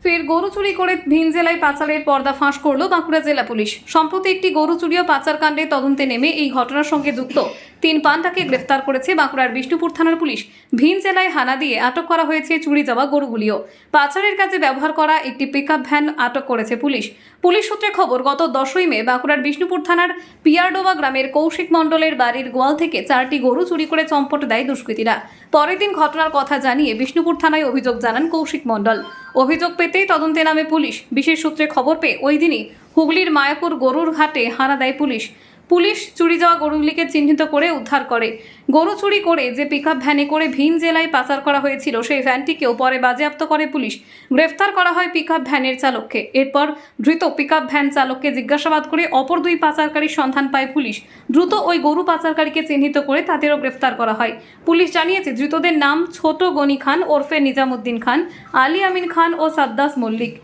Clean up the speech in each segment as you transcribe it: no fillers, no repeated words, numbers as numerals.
ফের গরু চুরি করে ভিন জেলায় পাচারের পর্দা ফাঁস করল বাঁকুড়া জেলা পুলিশ। সম্প্রতি একটি গরু চুরি ও পাচার কাণ্ডে তদন্তে নেমে এই ঘটনার সঙ্গে যুক্ত 3 পান্ডাকে গ্রেফতার করেছে বাঁকুড়ার বিষ্ণুপুর থানার পুলিশ। ভিন জেলায় হানা দিয়ে আটক করা হয়েছে চুরি যাওয়া গরুগুলিও। পাচারের কাজে ব্যবহার করা একটি পিকআপ ভ্যান আটক করেছে পুলিশ। পুলিশ সূত্রে খবর, গত 10ই মে বাঁকুড়ার বিষ্ণুপুর থানার পিয়ারডোবা গ্রামের কৌশিক মণ্ডলের বাড়ির গোয়াল থেকে 4টি গরু চুরি করে চম্পট দেয় দুষ্কৃতীরা। পরের দিন ঘটনার কথা জানিয়ে বিষ্ণুপুর থানায় অভিযোগ জানান কৌশিক মণ্ডল। অভিযোগ পেতেই তদন্তে নামে পুলিশ। বিশেষ সূত্রে খবর পেয়ে ওই দিনই হুগলির মায়াপুর গরুর ঘাটে হানা দেয় পুলিশ। পুলিশ চুরি যাওয়া গরুগুলিকে চিহ্নিত করে উদ্ধার করে। গরু চুরি করে যে পিকআপ ভ্যানে করে ভিন জেলায় পাচার করা হয়েছিল সেই ভ্যানটিকেও পরে বাজেয়াপ্ত করে পুলিশ। গ্রেফতার করা হয় পিকআপ ভ্যানের চালককে। এরপর ধৃত পিকআপ ভ্যান চালককে জিজ্ঞাসাবাদ করে অপর 2 পাচারকারীর সন্ধান পায় পুলিশ। দ্রুত ওই গরু পাচারকারীকে চিহ্নিত করে তাদেরও গ্রেফতার করা হয়। পুলিশ জানিয়েছে, ধৃতদের নাম ছোট গনি খান ওরফে নিজামুদ্দিন খান, আলী আমিন খান ও সাদ্দাস মল্লিক।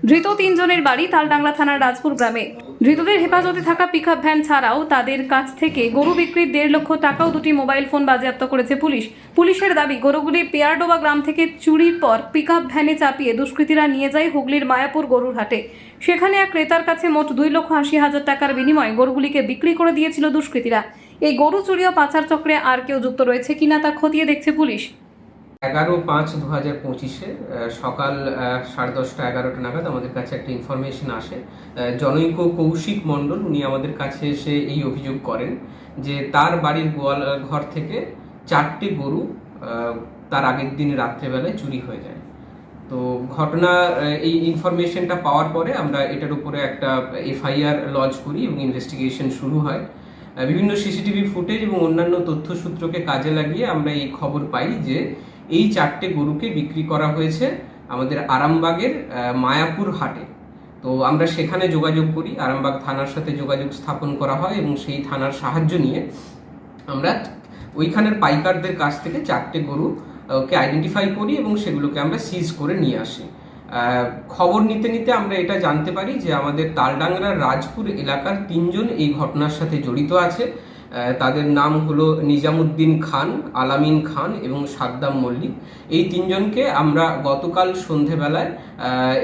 ধৃত 3 জনের বাড়ি তালডাংরা থানার রাজপুর গ্রামে। ধৃতদের হেফাজতে থাকা পিকআপ ভ্যান ছাড়াও তাদের কাছ থেকে গরু বিক্রির 1.5 লক্ষ টাকা ও 2টি মোবাইল ফোন বাজেয়াপ্ত করেছে পুলিশ। পুলিশের দাবি, গরুগুলি পিয়ারডোবা গ্রাম থেকে চুরির পর পিকআপ ভ্যানে চাপিয়ে দুষ্কৃতীরা নিয়ে যায় হুগলির মায়াপুর গরুর হাটে। সেখানে এক ক্রেতার কাছে মোট 2,80,000 টাকার বিনিময়ে গরুগুলিকে বিক্রি করে দিয়েছিল দুষ্কৃতীরা। এই গরু চুরি ও পাচার চক্রে আর কেউ যুক্ত রয়েছে কিনা তা খতিয়ে দেখছে পুলিশ। 11/5/2025 সকাল 10:30-11টা নাগাদ আমাদের কাছে একটা ইনফরমেশন আসে। জনৈক কৌশিক মণ্ডল উনি আমাদের কাছে এসে এই অভিযোগ করেন যে তার বাড়ির গোয়াল ঘর থেকে 4টি গরু তার আগের দিন রাত্রেবেলায় চুরি হয়ে যায়। তো ঘটনা এই ইনফরমেশনটা পাওয়ার পরে আমরা এটার উপরে একটা এফআইআর লজ করি এবং ইনভেস্টিগেশন শুরু হয়। বিভিন্ন সিসিটিভি ফুটেজ এবং অন্যান্য তথ্যসূত্রকে কাজে লাগিয়ে আমরা এই খবর পাই যে এই 4টে গরুকে বিক্রি করা হয়েছে আমাদের আরামবাগের মায়াপুর হাটে। তো আমরা সেখানে যোগাযোগ করি, আরামবাগ থানার সাথে যোগাযোগ স্থাপন করা হয় এবং সেই থানার সাহায্য নিয়ে আমরা ওইখানের পাইকারদের কাছ থেকে 4টে গরুকে আইডেন্টিফাই করি এবং সেগুলোকে আমরা সিজ করে নিয়ে আসি। খবর নিতে নিতে আমরা এটা জানতে পারি যে আমাদের তালডাংরার রাজপুর এলাকার 3 জন এই ঘটনার সাথে জড়িত আছে। তাদের নাম হলো নিজামুদ্দিন খান, আলামিন খান এবং সাদ্দাম মল্লিক। এই 3 জনকে আমরা গতকাল সন্ধেবেলায়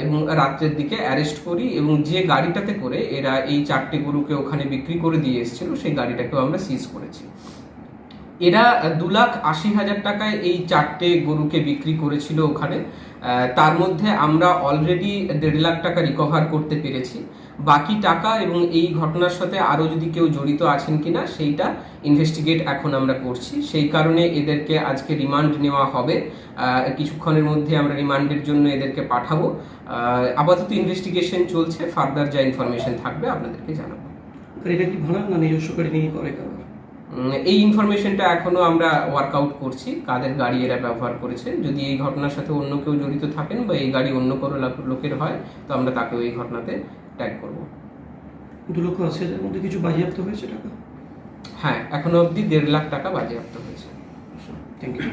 এবং রাত্রের দিকে অ্যারেস্ট করি এবং যে গাড়িটাতে করে এরা এই 4টে গরুকে ওখানে বিক্রি করে দিয়ে এসেছিল সেই গাড়িটাকেও আমরা সিজ করেছি। এরা 2,80,000 টাকায় এই 4টে গরুকে বিক্রি করেছিল ওখানে। তার মধ্যে আমরা অলরেডি 1.5 লাখ টাকা রিকভার করতে পেরেছি। বাকি টাকা এবং এই ঘটনার সাথে আরও যদি কেউ জড়িত আছেন কিনা সেইটা ইনভেস্টিগেট এখন আমরা করছি। সেই কারণে এদেরকে আজকে রিমান্ড নেওয়া হবে। কিছুক্ষণের মধ্যে আমরা রিমান্ডের জন্য এদেরকে পাঠাবো। আপাতত ইনভেস্টিগেশন চলছে, ফার্দার যা ইনফরমেশন থাকবে আপনাদেরকে জানাবো। এটা কি ভাড়া না নিজস্ব গাড়ি নিয়ে করে কারণ এই ইনফরমেশনটা এখনো আমরা ওয়ার্কআউট করছি, কাদের গাড়ি এরা ব্যবহার করেছে। যদি এই ঘটনার সাথে অন্য কেউ জড়িত থাকেন বা এই গাড়ি অন্য কোনো লোকের হয় তো আমরা তাকেও এই ঘটনাতে ট্যাগ করব। 2,80,000 মধ্যে কিছু বাজেয়াপ্ত হয়েছে টাকা? হ্যাঁ, এখনো অবধি 1.5 লাখ টাকা বাজেয়াপ্ত হয়েছে। Thank you.